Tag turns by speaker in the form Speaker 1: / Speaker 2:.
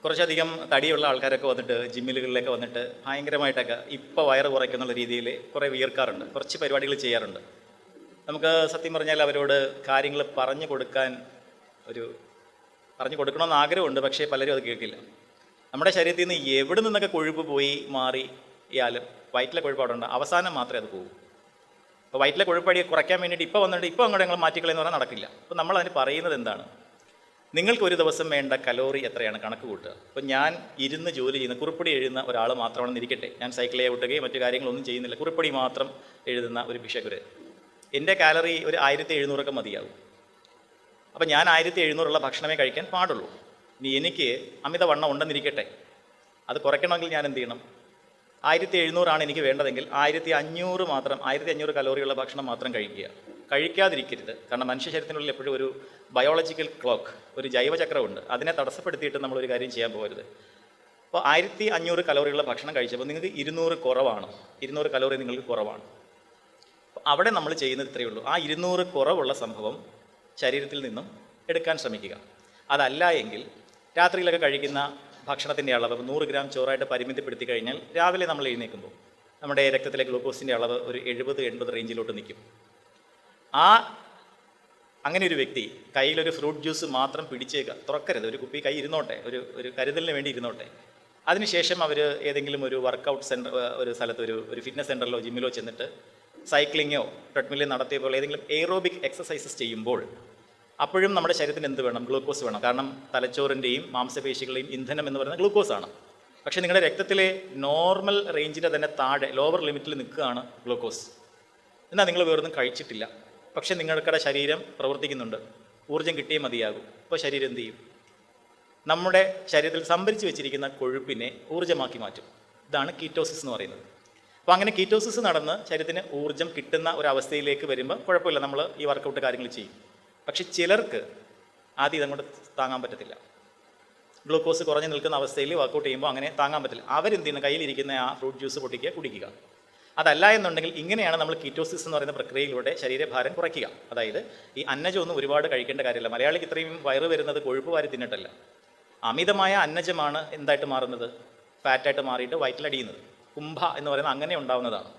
Speaker 1: കുറച്ചധികം തടിയുള്ള ആൾക്കാരൊക്കെ വന്നിട്ട് ജിമ്മിലുകളിലൊക്കെ വന്നിട്ട് ഭയങ്കരമായിട്ടൊക്കെ ഇപ്പോൾ വയറ് കുറയ്ക്കുന്നുള്ള രീതിയിൽ കുറേ വിയർക്കാറുണ്ട്, കുറച്ച് പരിപാടികൾ ചെയ്യാറുണ്ട്. നമുക്ക് സത്യം പറഞ്ഞാൽ അവരോട് കാര്യങ്ങൾ പറഞ്ഞു കൊടുക്കണമെന്ന് ആഗ്രഹമുണ്ട്, പക്ഷേ പലരും അത് കേൾക്കില്ല. നമ്മുടെ ശരീരത്തിൽ നിന്ന് എവിടെ നിന്നൊക്കെ കൊഴുപ്പ് പോയി മാറിയാലും വയറ്റിലെ കൊഴുപ്പ് അവിടെ ഉണ്ട്, അവസാനം മാത്രമേ അത് പോകൂ. അപ്പോൾ വയറ്റിലെ കൊഴുപ്പടി കുറയ്ക്കാൻ വേണ്ടിയിട്ട് ഇപ്പോൾ അങ്ങോട്ട് ഞങ്ങൾ മാറ്റിക്കളയെന്ന് പറഞ്ഞാൽ നടക്കില്ല. അപ്പോൾ നമ്മളതിന് പറയുന്നത് എന്താണ്? നിങ്ങൾക്ക് ഒരു ദിവസം വേണ്ട കലോറി എത്രയാണ് കണക്ക് കൂട്ടുക. അപ്പോൾ ഞാൻ ഇരുന്ന് ജോലി ചെയ്യുന്ന കുറിപ്പടി എഴുതുന്ന ഒരാൾ മാത്രമാണെന്ന് ഇരിക്കട്ടെ, ഞാൻ സൈക്കിളെ ഓട്ടുകയും മറ്റു കാര്യങ്ങളൊന്നും ചെയ്യുന്നില്ല, കുറിപ്പടി മാത്രം എഴുതുന്ന ഒരു ഭിക്ഷക്കുര്, എൻ്റെ കാലറി ഒരു 1700 മതിയാകും. അപ്പോൾ ഞാൻ 1700 ഭക്ഷണമേ കഴിക്കാൻ പാടുള്ളൂ. ഇനി എനിക്ക് അമിതവണ്ണം ഉണ്ടെന്നിരിക്കട്ടെ, അത് കുറയ്ക്കണമെങ്കിൽ ഞാൻ എന്ത് ചെയ്യണം? 1700 എനിക്ക് വേണ്ടതെങ്കിൽ 1500 കലോറിയുള്ള ഭക്ഷണം മാത്രം കഴിക്കാതിരിക്കരുത്. കാരണം മനുഷ്യ ശരീരത്തിനുള്ളിൽ എപ്പോഴും ഒരു ബയോളജിക്കൽ ക്ലോക്ക്, ഒരു ജൈവചക്രമുണ്ട്, അതിനെ തടസ്സപ്പെടുത്തിയിട്ട് നമ്മളൊരു കാര്യം ചെയ്യാൻ പോകരുത്. അപ്പോൾ 1500 കലോറിയുള്ള ഭക്ഷണം കഴിച്ചപ്പോൾ നിങ്ങൾക്ക് 200 കുറവാണ്, 200 കലോറി നിങ്ങൾക്ക് കുറവാണ്. അപ്പോൾ അവിടെ നമ്മൾ ചെയ്യുന്നത് ഇത്രയേ ഉള്ളൂ, ആ 200 കുറവുള്ള സംഭവം ശരീരത്തിൽ നിന്നും എടുക്കാൻ ശ്രമിക്കുക. അതല്ല എങ്കിൽ രാത്രിയിലൊക്കെ കഴിക്കുന്ന ഭക്ഷണത്തിൻ്റെ അളവ് 100 ഗ്രാം ചോറായിട്ട് പരിമിതപ്പെടുത്തി കഴിഞ്ഞാൽ രാവിലെ നമ്മൾ എഴുന്നേൽക്കുമ്പോൾ നമ്മുടെ രക്തത്തിലെ ഗ്ലൂക്കോസിൻ്റെ അളവ് ഒരു 70-80 റേഞ്ചിലോട്ട് നിൽക്കും. അങ്ങനെ ഒരു വ്യക്തി കയ്യിലൊരു ഫ്രൂട്ട് ജ്യൂസ് മാത്രം പിടിച്ചേക്കുക, തുറക്കരുത്, ഒരു കുപ്പി കൈ ഇരുന്നോട്ടെ, ഒരു കരുതലിന് വേണ്ടി ഇരുന്നോട്ടെ. അതിനുശേഷം അവർ ഏതെങ്കിലും ഒരു വർക്കൗട്ട് സെൻറ്റർ, ഒരു സ്ഥലത്ത് ഒരു ഫിറ്റ്നസ് സെൻറ്ററിലോ ജിമ്മിലോ ചെന്നിട്ട് സൈക്ലിങ്ങോ ട്രെഡ്മില്ലിൽ നടത്തിയ പോലെ ഏതെങ്കിലും എയറോബിക് എക്സസൈസസ് ചെയ്യുമ്പോൾ അപ്പോഴും നമ്മുടെ ശരീരത്തിന് എന്ത് വേണം? ഗ്ലൂക്കോസ് വേണം. കാരണം തലച്ചോറിൻ്റെയും മാംസപേശികളുടെയും ഇന്ധനം എന്ന് പറയുന്നത് ഗ്ലൂക്കോസാണ്. പക്ഷേ നിങ്ങളുടെ രക്തത്തിലെ നോർമൽ റേഞ്ചിൻ്റെ തന്നെ താഴെ ലോവർ ലിമിറ്റിൽ നിൽക്കുകയാണ് ഗ്ലൂക്കോസ്. എന്നാൽ നിങ്ങൾ വേറൊന്നും കഴിച്ചിട്ടില്ല, പക്ഷേ നിങ്ങളുടെ ശരീരം പ്രവർത്തിക്കുന്നുണ്ട്, ഊർജ്ജം കിട്ടിയേ മതിയാകും. അപ്പോൾ ശരീരം എന്ത് ചെയ്യും? നമ്മുടെ ശരീരത്തിൽ സംഭരിച്ച് വെച്ചിരിക്കുന്ന കൊഴുപ്പിനെ ഊർജ്ജമാക്കി മാറ്റും. ഇതാണ് കീറ്റോസിസ് എന്ന് പറയുന്നത്. അപ്പോൾ അങ്ങനെ കീറ്റോസിസ് നടന്ന് ശരീരത്തിന് ഊർജ്ജം കിട്ടുന്ന ഒരവസ്ഥയിലേക്ക് വരുമ്പോൾ കുഴപ്പമില്ല, നമ്മൾ ഈ വർക്കൗട്ട് കാര്യങ്ങൾ ചെയ്യും. പക്ഷെ ചിലർക്ക് ആദ്യം ഇതങ്ങോട്ട് താങ്ങാൻ പറ്റത്തില്ല. ഗ്ലൂക്കോസ് കുറഞ്ഞു നിൽക്കുന്ന അവസ്ഥയിൽ വർക്കൗട്ട് ചെയ്യുമ്പോൾ അങ്ങനെ താങ്ങാൻ പറ്റില്ല. അവരെന്ത് ചെയ്യുന്നു? കയ്യിലിരിക്കുന്ന ആ ഫ്രൂട്ട് ജ്യൂസ് പൊട്ടിക്കുക, കുടിക്കുക. അതല്ല എന്നുണ്ടെങ്കിൽ ഇങ്ങനെയാണ് നമ്മൾ കീറ്റോസിസ് എന്ന് പറയുന്ന പ്രക്രിയയിലൂടെ ശരീരഭാരം കുറയ്ക്കുക. അതായത് ഈ അന്നജമൊന്നും ഒരുപാട് കഴിക്കേണ്ട കാര്യമില്ല. മലയാളിക്ക് ഇത്രയും വയറ് വരുന്നത് കൊഴുപ്പ് വാരി തിന്നിട്ടല്ല. അമിതമായ അന്നജമാണ് എന്തായിട്ട് മാറുന്നത്? ഫാറ്റായിട്ട് മാറിയിട്ട് വയറ്റിലടിയുന്നത്. കുംഭ എന്ന് പറയുന്നത് അങ്ങനെ ഉണ്ടാവുന്നതാണ്.